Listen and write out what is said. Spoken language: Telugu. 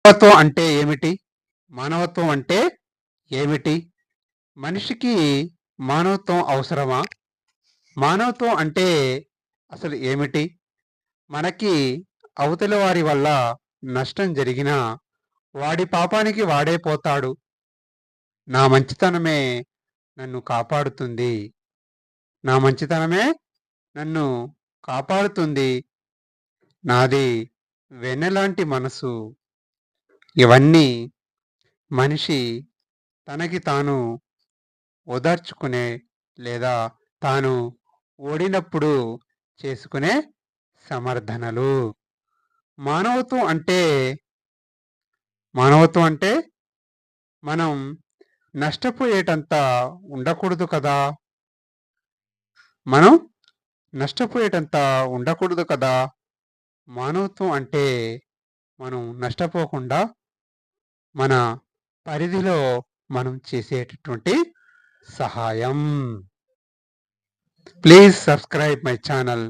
మానవత్వం అంటే ఏమిటి? మానవత్వం అంటే ఏమిటి? మనిషికి మానవత్వం అవసరమా? మానవత్వం అంటే అసలు ఏమిటి? మనకి అవతలి వారి వల్ల నష్టం జరిగినా వాడి పాపానికి వాడే పోతాడు. నా మంచితనమే నన్ను కాపాడుతుంది. నా మంచితనమే నన్ను కాపాడుతుంది. నాది వెన్నెలాంటి మనసు. ఇవన్నీ మనిషి తనకి తాను ఓదార్చుకునే లేదా తాను ఓడినప్పుడు చేసుకునే సమర్థనలు. మానవత్వం అంటే మానవత్వం అంటే మనం నష్టపోయేటంత ఉండకూడదు కదా! మనం నష్టపోయేటంత ఉండకూడదు కదా! మానవత్వం అంటే మనం నష్టపోకుండా మన పరిధిలో మనం చేసేటటువంటి సహాయం. Please subscribe my channel.